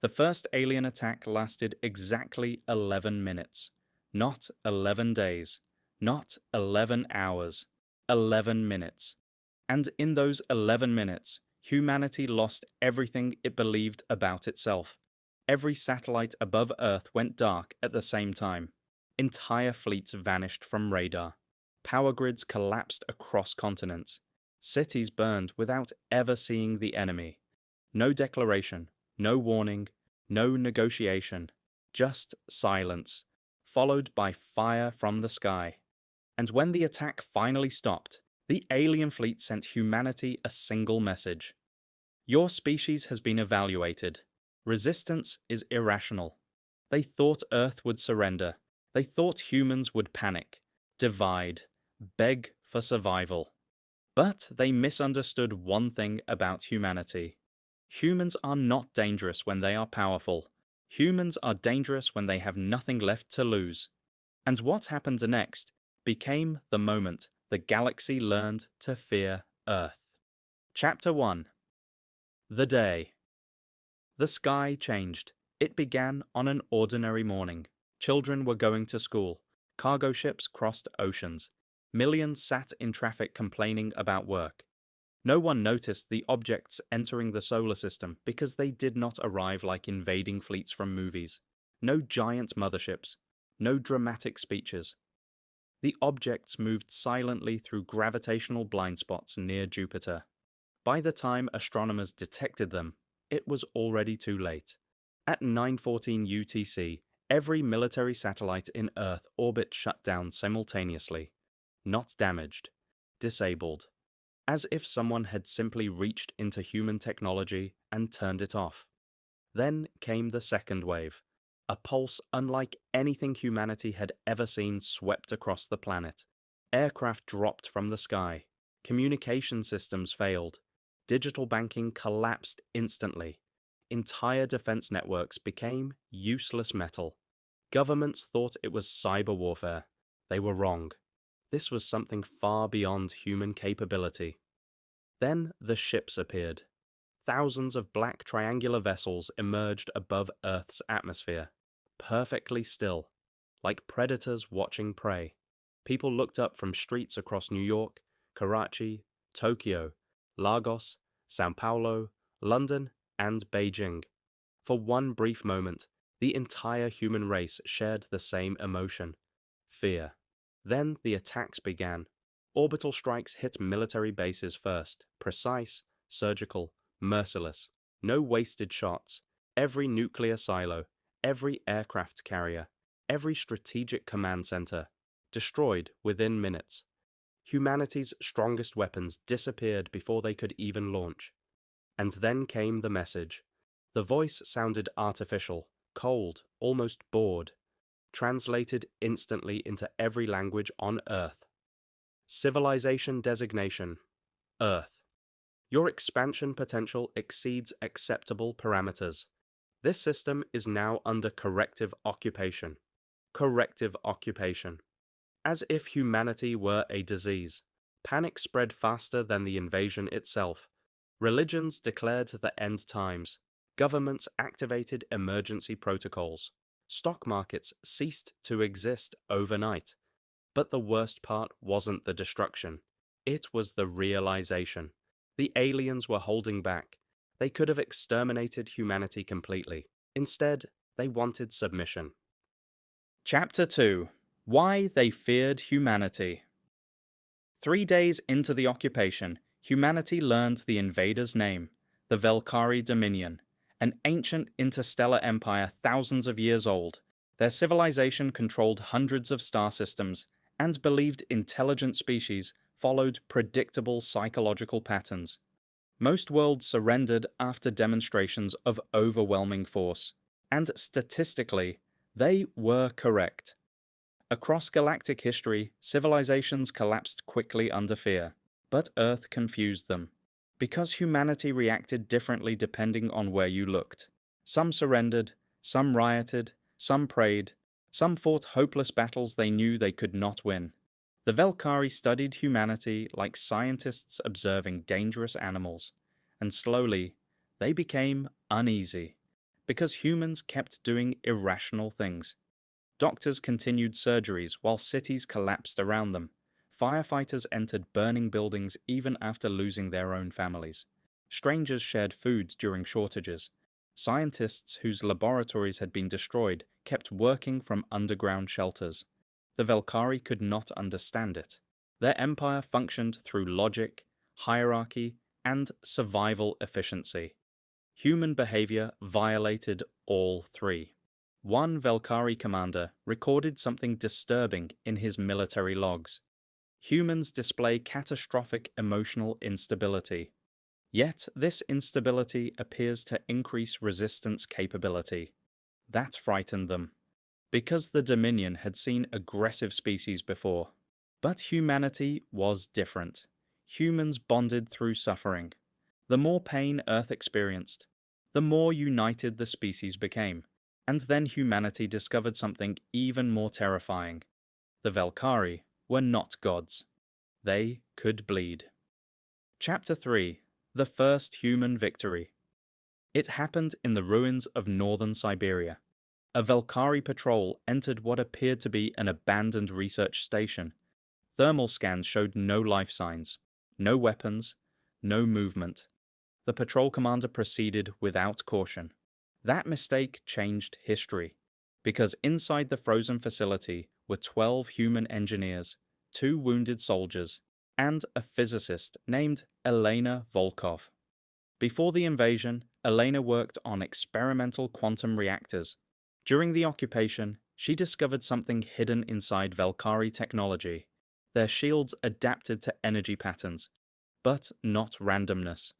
The first alien attack lasted exactly 11 minutes. Not 11 days. Not 11 hours. 11 minutes. And in those 11 minutes, humanity lost everything it believed about itself. Every satellite above Earth went dark at the same time. Entire fleets vanished from radar. Power grids collapsed across continents. Cities burned without ever seeing the enemy. No declaration, no warning, no negotiation, just silence, followed by fire from the sky. And when the attack finally stopped, the alien fleet sent humanity a single message. Your species has been evaluated. Resistance is irrational. They thought Earth would surrender. They thought humans would panic, divide, beg for survival. But they misunderstood one thing about humanity. Humans are not dangerous when they are powerful. Humans are dangerous when they have nothing left to lose. And what happened next became the moment the galaxy learned to fear Earth. Chapter 1. The Day. The sky changed. It began on an ordinary morning. Children were going to school. Cargo ships crossed oceans. Millions sat in traffic complaining about work. No one noticed the objects entering the solar system because they did not arrive like invading fleets from movies. No giant motherships. No dramatic speeches. The objects moved silently through gravitational blind spots near Jupiter. By the time astronomers detected them, it was already too late. At 9:14 UTC, every military satellite in Earth orbit shut down simultaneously. Not damaged, disabled. As if someone had simply reached into human technology and turned it off. Then came the second wave. A pulse unlike anything humanity had ever seen swept across the planet. Aircraft dropped from the sky. Communication systems failed. Digital banking collapsed instantly. Entire defense networks became useless metal. Governments thought it was cyber warfare. They were wrong. This was something far beyond human capability. Then the ships appeared. Thousands of black triangular vessels emerged above Earth's atmosphere, perfectly still, like predators watching prey. People looked up from streets across New York, Karachi, Tokyo, Lagos, Sao Paulo, London, and Beijing. For one brief moment, the entire human race shared the same emotion: fear. Then the attacks began. Orbital strikes hit military bases first, precise, surgical, merciless. No wasted shots. Every nuclear silo, every aircraft carrier, every strategic command center, destroyed within minutes. Humanity's strongest weapons disappeared before they could even launch. And then came the message. The voice sounded artificial, cold, almost bored, translated instantly into every language on Earth. Civilization designation: Earth. Your expansion potential exceeds acceptable parameters. This system is now under corrective occupation. Corrective occupation. As if humanity were a disease. Panic spread faster than the invasion itself. Religions declared the end times. Governments activated emergency protocols. Stock markets ceased to exist overnight. But the worst part wasn't the destruction. It was the realization. The aliens were holding back. They could have exterminated humanity completely. Instead, they wanted submission. Chapter 2. Why They Feared Humanity. 3 days into the occupation, humanity learned the invaders' name, the Velkari Dominion, an ancient interstellar empire thousands of years old. Their civilization controlled hundreds of star systems and believed intelligent species followed predictable psychological patterns. Most worlds surrendered after demonstrations of overwhelming force, and statistically, they were correct. Across galactic history, civilizations collapsed quickly under fear, but Earth confused them. Because humanity reacted differently depending on where you looked. Some surrendered, some rioted, some prayed, some fought hopeless battles they knew they could not win. The Velkari studied humanity like scientists observing dangerous animals, and slowly, they became uneasy. because humans kept doing irrational things. Doctors continued surgeries while cities collapsed around them. Firefighters entered burning buildings even after losing their own families. Strangers shared food during shortages. Scientists whose laboratories had been destroyed kept working from underground shelters. The Velkari could not understand it. Their empire functioned through logic, hierarchy, and survival efficiency. Human behavior violated all three. One Velkari commander recorded something disturbing in his military logs. Humans display catastrophic emotional instability. Yet this instability appears to increase resistance capability. That frightened them, because the Dominion had seen aggressive species before. But humanity was different. Humans bonded through suffering. The more pain Earth experienced, the more united the species became. And then humanity discovered something even more terrifying. The Velkari were not gods. They could bleed. Chapter 3: The First Human Victory. It happened in the ruins of northern Siberia. A Velkari patrol entered what appeared to be an abandoned research station. Thermal scans showed no life signs, no weapons, no movement. The patrol commander proceeded without caution. That mistake changed history, because inside the frozen facility were 12 human engineers, 2 wounded soldiers, and a physicist named Elena Volkov. Before the invasion, Elena worked on experimental quantum reactors. During the occupation, she discovered something hidden inside Velkari technology. Their shields adapted to energy patterns, but not randomness.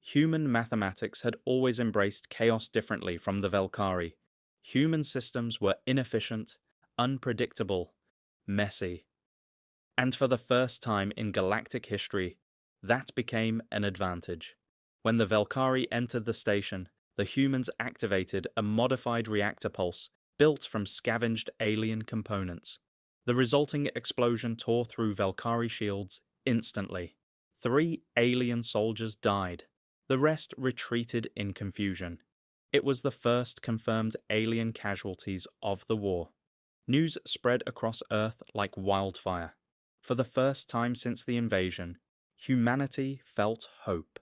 Human mathematics had always embraced chaos differently from the Velkari. Human systems were inefficient, unpredictable, messy. And for the first time in galactic history, that became an advantage. When the Velkari entered the station, the humans activated a modified reactor pulse built from scavenged alien components. The resulting explosion tore through Velkari shields instantly. 3 alien soldiers died. The rest retreated in confusion. It was the first confirmed alien casualties of the war. News spread across Earth like wildfire. For the first time since the invasion, humanity felt hope.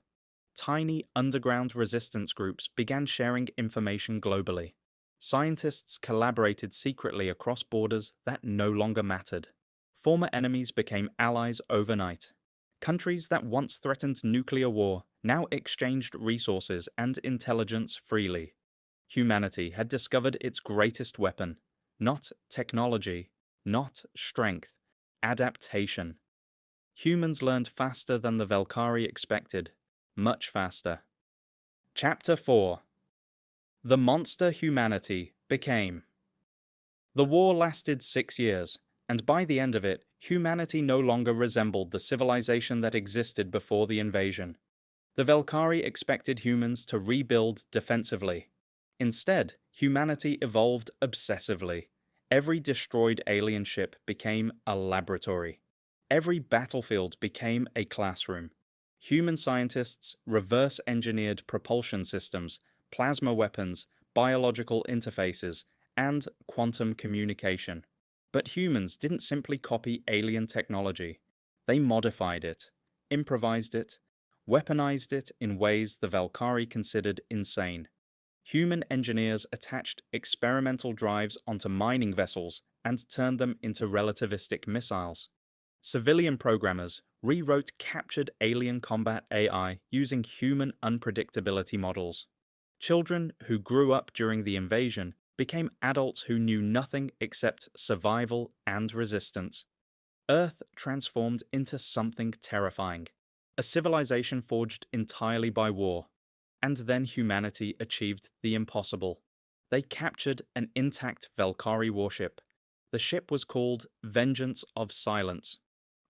Tiny underground resistance groups began sharing information globally. Scientists collaborated secretly across borders that no longer mattered. Former enemies became allies overnight. Countries that once threatened nuclear war now exchanged resources and intelligence freely. Humanity had discovered its greatest weapon, not technology, not strength, adaptation. Humans learned faster than the Velkari expected, much faster. Chapter 4: The Monster Humanity Became. The war lasted 6 years, and by the end of it, humanity no longer resembled the civilization that existed before the invasion. The Velkari expected humans to rebuild defensively. Instead, humanity evolved obsessively. Every destroyed alien ship became a laboratory. Every battlefield became a classroom. Human scientists reverse-engineered propulsion systems, plasma weapons, biological interfaces, and quantum communication. But humans didn't simply copy alien technology. They modified it, improvised it, weaponized it in ways the Velkari considered insane. Human engineers attached experimental drives onto mining vessels and turned them into relativistic missiles. Civilian programmers rewrote captured alien combat AI using human unpredictability models. Children who grew up during the invasion became adults who knew nothing except survival and resistance. Earth transformed into something terrifying, a civilization forged entirely by war. And then humanity achieved the impossible. They captured an intact Velkari warship. The ship was called Vengeance of Silence.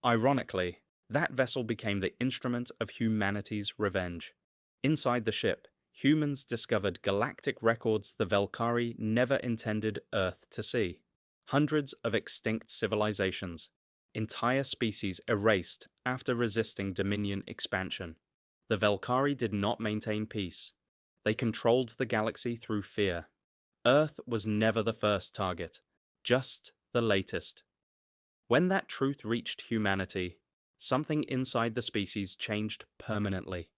Ironically, that vessel became the instrument of humanity's revenge. Inside the ship, humans discovered galactic records the Velkari never intended Earth to see. Hundreds of extinct civilizations. Entire species erased after resisting Dominion expansion. The Velkari did not maintain peace. They controlled the galaxy through fear. Earth was never the first target, just the latest. When that truth reached humanity, something inside the species changed permanently.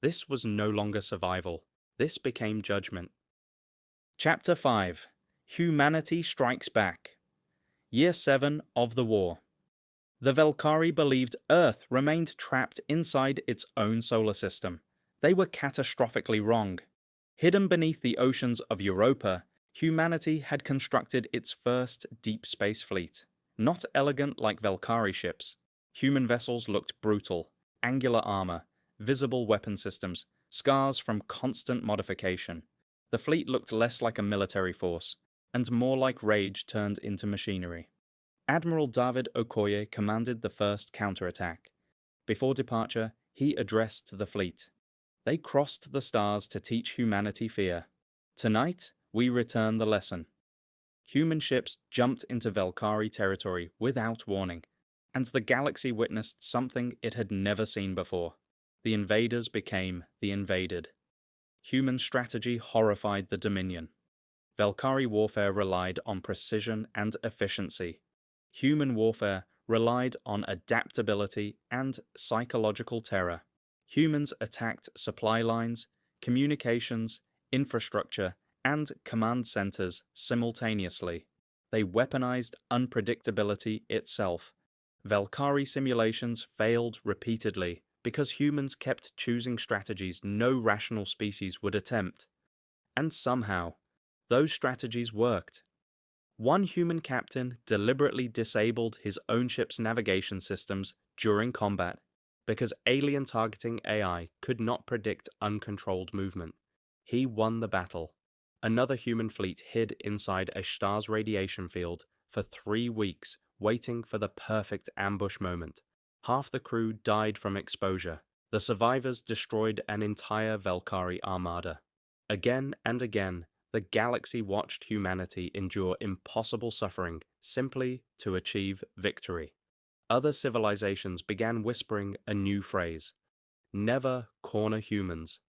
This was no longer survival. This became judgment. Chapter 5. Humanity Strikes Back. Year 7 of the War. The Velkari believed Earth remained trapped inside its own solar system. They were catastrophically wrong. Hidden beneath the oceans of Europa, humanity had constructed its first deep space fleet. Not elegant like Velkari ships. Human vessels looked brutal, angular armor, visible weapon systems, scars from constant modification. The fleet looked less like a military force, and more like rage turned into machinery. Admiral David Okoye commanded the first counterattack. Before departure, he addressed the fleet. They crossed the stars to teach humanity fear. Tonight, we return the lesson. Human ships jumped into Velkari territory without warning, and the galaxy witnessed something it had never seen before. The invaders became the invaded. Human strategy horrified the Dominion. Velkari warfare relied on precision and efficiency. Human warfare relied on adaptability and psychological terror. Humans attacked supply lines, communications, infrastructure, and command centers simultaneously. They weaponized unpredictability itself. Velkari simulations failed repeatedly because humans kept choosing strategies no rational species would attempt. And somehow, those strategies worked. One human captain deliberately disabled his own ship's navigation systems during combat because alien targeting AI could not predict uncontrolled movement. He won the battle. Another human fleet hid inside a star's radiation field for 3 weeks, waiting for the perfect ambush moment. Half the crew died from exposure. The survivors destroyed an entire Velkari armada. Again and again, the galaxy watched humanity endure impossible suffering simply to achieve victory. Other civilizations began whispering a new phrase: never corner humans.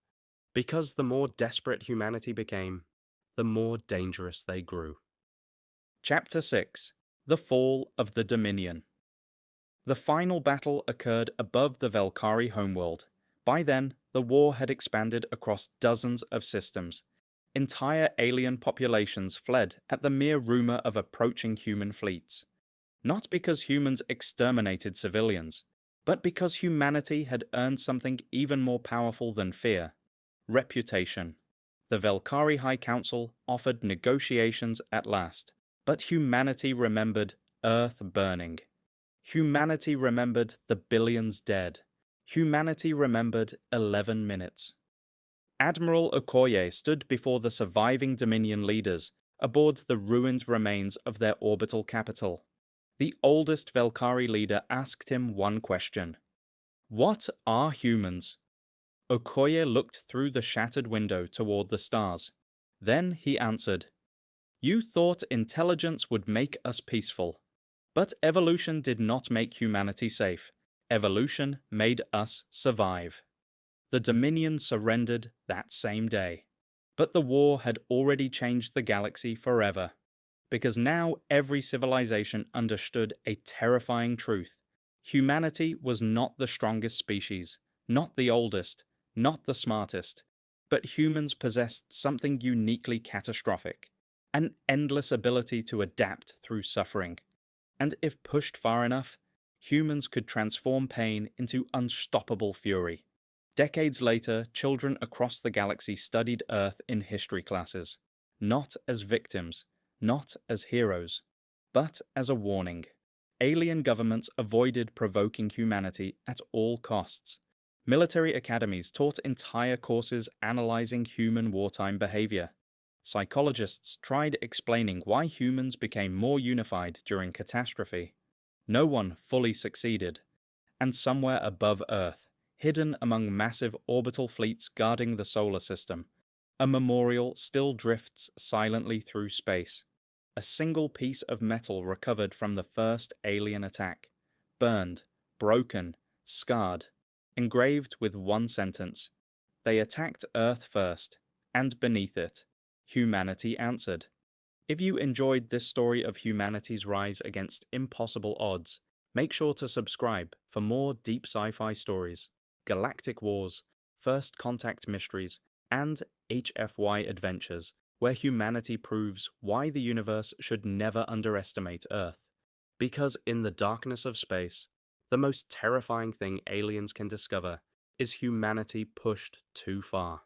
Because the more desperate humanity became, the more dangerous they grew. Chapter 6. The Fall of the Dominion. The final battle occurred above the Velkari homeworld. By then, the war had expanded across dozens of systems. Entire alien populations fled at the mere rumor of approaching human fleets. Not because humans exterminated civilians, but because humanity had earned something even more powerful than fear: reputation. The Velkari High Council offered negotiations at last, but humanity remembered Earth burning. Humanity remembered the billions dead. Humanity remembered 11 minutes. Admiral Okoye stood before the surviving Dominion leaders aboard the ruined remains of their orbital capital. The oldest Velkari leader asked him one question: what are humans? Okoye looked through the shattered window toward the stars. Then he answered, "You thought intelligence would make us peaceful. But evolution did not make humanity safe. Evolution made us survive." The Dominion surrendered that same day. But the war had already changed the galaxy forever. Because now every civilization understood a terrifying truth. Humanity was not the strongest species, not the oldest, not the smartest, but humans possessed something uniquely catastrophic: an endless ability to adapt through suffering. And if pushed far enough, humans could transform pain into unstoppable fury. Decades later, children across the galaxy studied Earth in history classes, not as victims, not as heroes, but as a warning. Alien governments avoided provoking humanity at all costs. Military academies taught entire courses analyzing human wartime behavior. Psychologists tried explaining why humans became more unified during catastrophe. No one fully succeeded. And somewhere above Earth, hidden among massive orbital fleets guarding the solar system, a memorial still drifts silently through space. A single piece of metal recovered from the first alien attack, burned, broken, scarred, engraved with one sentence: they attacked Earth first, And beneath it, humanity answered. If you enjoyed this story of humanity's rise against impossible odds, make sure to subscribe for more deep sci-fi stories, galactic wars, first contact mysteries, and HFY adventures, where humanity proves why the universe should never underestimate Earth. Because in the darkness of space, the most terrifying thing aliens can discover is humanity pushed too far.